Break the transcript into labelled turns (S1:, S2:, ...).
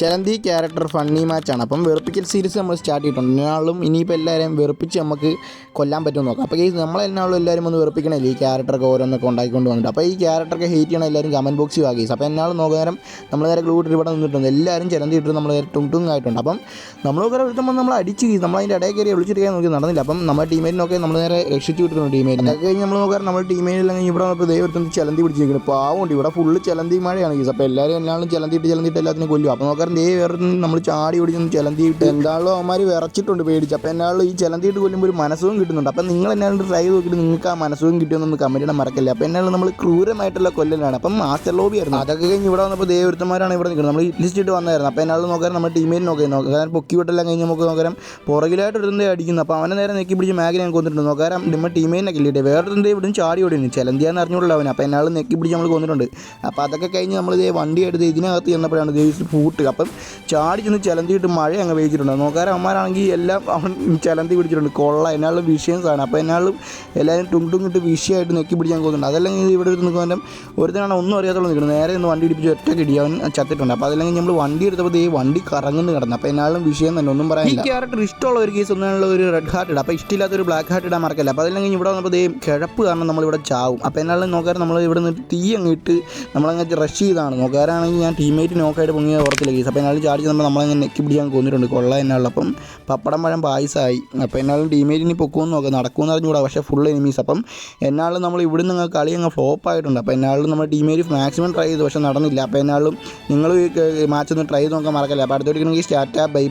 S1: ചലന്തി character funny മാച്ചാണ്. അപ്പം വെറുപ്പിക്കൽ series നമ്മൾ start ചെയ്തിട്ടുണ്ട്. എന്നാലും ഇനിയിപ്പോൾ എല്ലാവരെയും വെറുപ്പിച്ച് നമുക്ക് കൊല്ലാൻ പറ്റുമെന്ന് നോക്കാം. അപ്പോൾ ഈ നമ്മളെന്നാളും എല്ലാവരും ഒന്ന് വെറുപ്പിക്കണമല്ലോ ഈ ക്യാരക്ടറൊക്കെ ഓരോന്നൊക്കെ ഉണ്ടാക്കിക്കൊണ്ട് വന്നിട്ട്. അപ്പോൾ ഈ ക്യാരക്ടറൊക്കെ ഹേറ്റ് ചെയ്യണം എല്ലാവരും കമൻറ്റ് ബോക്സിൽ ആക്കി. അപ്പോൾ എന്നാളും നോക്കാനും നമ്മൾ നേരെ ഗ്ലൂ ഇട്ടിട്ട് ഇവിടെ നിന്നിട്ടുണ്ട്. എല്ലാവരും ചലന്തി ഇട്ടിട്ട് നമ്മൾ നേരെ ആയിട്ടുണ്ട്. അപ്പം നമ്മൾ നോക്കാൻ എടുത്തുമ്പോൾ നമ്മൾ അടിച്ച് നമ്മളതിൻ്റെ ഇടയിൽ കയറി വിളിച്ചിട്ട് നോക്കി നടന്നില്ല. അപ്പം നമ്മുടെ ടീമേറ്റിനൊക്കെ നമ്മൾ നേരെ രക്ഷിച്ചു വിട്ടിട്ടുണ്ട്. ടീമേറ്റിനെ അതൊക്കെ കഴിഞ്ഞ് നമ്മൾ നോക്കാൻ നമ്മുടെ ടീമേറ്റിലെങ്കിൽ ഇവിടെ വന്നപ്പോൾ ദൈവത്തിന് ചലന്തി പിടിച്ചിരിക്കുന്നത് പാവമുണ്ട്. ഇവിടെ ഫുള്ള് ചലന്തി മഴയാണ് കേസ്. അപ്പോൾ എല്ലാവരും എല്ലാവരും ചലന്തിയിട്ട് എല്ലാത്തിനും കൊല്ലും. അപ്പോൾ നോക്കാൻ വേറെ നമ്മൾ ചാടി ഓടിച്ചൊന്ന് ചലന്തിയിട്ട് എന്താണല്ലോ അവന്മാർ വിറച്ചിട്ടുണ്ട് പേടിച്ച്. അപ്പോൾ എന്നാളും ഈ ചലന്തിയിട്ട് കൊല്ലുമ്പോൾ ഒരു മനസ്സും കിട്ടുന്നുണ്ട്. അപ്പം നിങ്ങൾ എന്നാലും ട്രൈ നോക്കിയിട്ട് നിങ്ങൾക്ക് ആ മനസ്സും കിട്ടിയൊന്നും കമൻറ്റ് ചെയ്യാൻ മറക്കില്ല. അപ്പോൾ എന്നാലും നമ്മൾ ക്രൂരമായിട്ടുള്ള കൊല്ലലാണ്. അപ്പം മാസ്റ്റർ ലോബി ആയിരുന്നു. അതൊക്കെ കഴിഞ്ഞ് ഇവിടെ വന്നപ്പോൾ ദൈവത്തന്മാരാണ് ഇവിടെ നിൽക്കുന്നത്. നമ്മൾ ലിസ്റ്റ് ഇട്ട് വന്നായിരുന്നു. അപ്പോൾ എന്നാലും നോക്കാൻ നമ്മൾ ടീമേറ്റ് നോക്കാൻ പൊക്കി വിട്ടെല്ലാം കഴിഞ്ഞ് നമുക്ക് നോക്കാൻ പുറകിലായിട്ട് ഇരുന്നേ അടിക്കുന്നു. അപ്പോൾ അവനെ നേരെ നെക്കി പിടിച്ച് മാഗിനെ ഞാൻ കൊന്നിട്ടുണ്ട്. നോക്കാൻ നമ്മൾ ടീമേറ്റിനൊക്കെ ഇല്ലേ വേറെ ഇവിടെ ചാടി ഓടിയുണ്ട് ചലന്തിയാന്ന് അറിഞ്ഞുകൊള്ളു അവൻ. അപ്പോൾ എന്നാലും നെക്കി പിടിച്ച് നമ്മൾ കൊന്നിട്ടുണ്ട്. അപ്പോൾ അതൊക്കെ കഴിഞ്ഞ് നമ്മൾ വണ്ടി എടുത്ത് ഇതിനകത്ത് ചെന്നപ്പോഴാണ് പൂട്ട്. അപ്പം ചാടി ചെന്ന് ചലന്തിയിട്ട് മഴ അങ്ങ് വേവിച്ചിട്ടുണ്ട്. നോക്കാൻ അവന്മാരാണെങ്കിൽ എല്ലാം അവൻ ചലന്തി പിടിച്ചിട്ടുണ്ട്. കൊള്ള എന്നാലും വിഷയംസാണ്. അപ്പോൾ എന്നാലും എല്ലാവരും ടുങ്കിട്ട് വിഷയമായിട്ട് നെക്കി പിടിക്കാൻ പോകുന്നുണ്ട്. അതല്ലെങ്കിൽ ഇവിടെ എടുത്ത് നിൽക്കുമ്പോൾ ഒരുത്തനാണ് ഒന്നും അറിയാത്തോളം നിൽക്കുന്നത്. നേരെ ഒന്ന് വണ്ടി ഇടിപ്പിച്ച് ഒറ്റ കിടി അവൻ ചത്തിട്ടുണ്ട്. അപ്പോൾ അതല്ലെങ്കിൽ നമ്മൾ വണ്ടി എടുത്തപ്പോൾ ഈ വണ്ടി കറങ്ങുന്നു കിടന്നു. അപ്പോൾ എന്നാലും വിഷയം തന്നെ ഒന്നും പറയാനില്ല. ഈ ക്യാരക്ടർ ഇഷ്ടമുള്ള ഒരു കേസ് ഒന്നുള്ള ഒരു റെഡ് ഹാർട്ട് ഇടാം. അപ്പോൾ ഇഷ്ടമില്ലാത്തൊരു ബ്ലാക്ക് ഹാർട്ട് ഇടാൻ മറക്കല്ല. അപ്പോൾ അതല്ലെങ്കിൽ ഇവിടെ വന്നപ്പോൾ കിഴപ്പ് കാരണം നമ്മളിവിടെ ചാവും. അപ്പോൾ എന്നാലും നോക്കാൻ നമ്മൾ ഇവിടെ നിന്ന് തീ അങ്ങ് ഇട്ട് നമ്മളങ്ങനെ റഷ് ചെയ്താണ്. നോക്കാനാണെങ്കിൽ ഞാൻ ടീമേറ്റ് നോക്കായിട്ട് പൊങ്ങിയ ഓർത്തില്ല കേസ്. അപ്പോൾ എന്നാലും ചാടി നമ്മൾ നമ്മളങ്ങനെ നെക്കി പിടിക്കാൻ കൊന്നിട്ടുണ്ട്. കൊള്ള എന്നാലും അപ്പം പപ്പടം പഴം പായസമായി. അപ്പോൾ എന്നാലും ടീമേറ്റിന് പൊക്കുമെന്ന് നോക്കാം നടക്കുമെന്ന് അറിഞ്ഞുകൂടാ. പക്ഷേ ഫുൾ എനിമീസ്. അപ്പം എന്നാലും നമ്മൾ ഇവിടെ നിന്ന് കളി അങ്ങ് ഫ്ലോപ്പ് ആയിട്ടുണ്ട്. അപ്പോൾ എന്നാലും നമ്മൾ ടീമേറ്റ് മാക്സിമം ട്രൈ ചെയ്തു പക്ഷേ നടന്നില്ല. അപ്പോൾ എന്നാലും നിങ്ങൾ മാച്ച് ഒന്ന് ട്രൈ ചെയ്ത് നോക്കാൻ മറക്കല്ല. അപ്പോൾ അടുത്തോട്ട് സ്റ്റാർട്ട് ബൈ ബൈ.